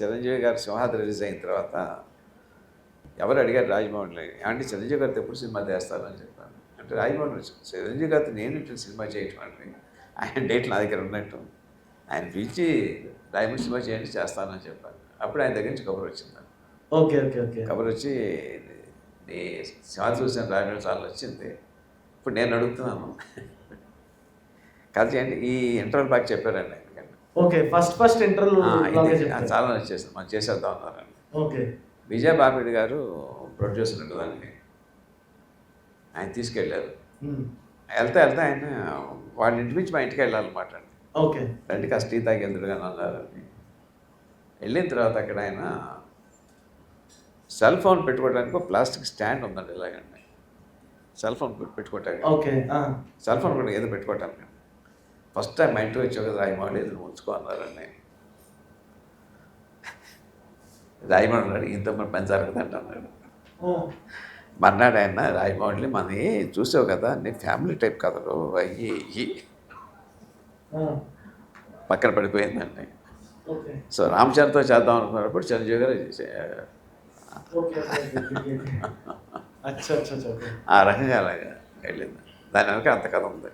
చిరంజీవి గారు 'సింహాద్రి' రిలీజ్ అయిన తర్వాత ఎవరు అడిగారు రాజమౌళిని, ఏమంటే చిరంజీవి గారితో ఎప్పుడు సినిమా చేస్తారు అని చెప్పాను. అంటే రాజమౌళి వచ్చారు, చిరంజీవి గారితో నేను ఇట్లా సినిమా చేయటం అంటే ఆయన డేట్ నా దగ్గర ఉన్నట్టు ఆయన పిలిచి రాజమౌళి సినిమా చేయండి చేస్తానని చెప్పాను. అప్పుడు ఆయన దగ్గర నుంచి కబురు వచ్చింది. ఓకే ఓకే ఓకే కబురు వచ్చి నీ 'సింహాద్రి' చూసిన రాజమౌళి చాలా వచ్చింది, ఇప్పుడు నేను అడుగుతున్నాను కథ చేయండి. ఈ ఇంటర్వల్ బ్యాక్ చెప్పారండి ఆయన. ఓకే ఫస్ట్ ఇంటర్వ్యూ చాలా నచ్చేసింది, మనం చేసేద్దాం అన్నారండి. ఓకే విజయ బాపిరెడ్డి గారు ప్రొడ్యూసర్ ఉండే దానికి ఆయన తీసుకెళ్ళారు. వెళ్తే ఆయన వాళ్ళ ఇంటి నుంచి మా ఇంటికి వెళ్ళాలన్నమాట అండి. ఓకే రండి కాస్త టీ తాగి ఎందుకుగా అన్నారని వెళ్ళిన తర్వాత అక్కడ ఆయన సెల్ ఫోన్ పెట్టుకోవడానికి ఒక ప్లాస్టిక్ స్టాండ్ ఉందండి, ఇలాగండి సెల్ ఫోన్ పెట్టుకోవటానికి. ఓకే సెల్ ఫోన్ కూడా ఏదో పెట్టుకోవటానికి ఫస్ట్ టైం మా ఇంటికి వచ్చావు కదా రాయమౌళి, ఎదురు ఉంచుకో అన్నారండి. రాయమౌళి అన్నాడు, ఇంత మన పని జరగదంట అన్నాడు. మర్నాడు ఆయన రాయమౌళి మనది చూసావు కదా అన్ని ఫ్యామిలీ టైప్ కథలు అయ్యి పక్కన పడిపోయిందండి. సో రామచంద్రతో చేద్దాం అనుకున్నప్పుడు చిరంజీవి గారు ఆ రకంగా అలాగా వెళ్ళింది. దాని వెనక అంత కథ ఉంది.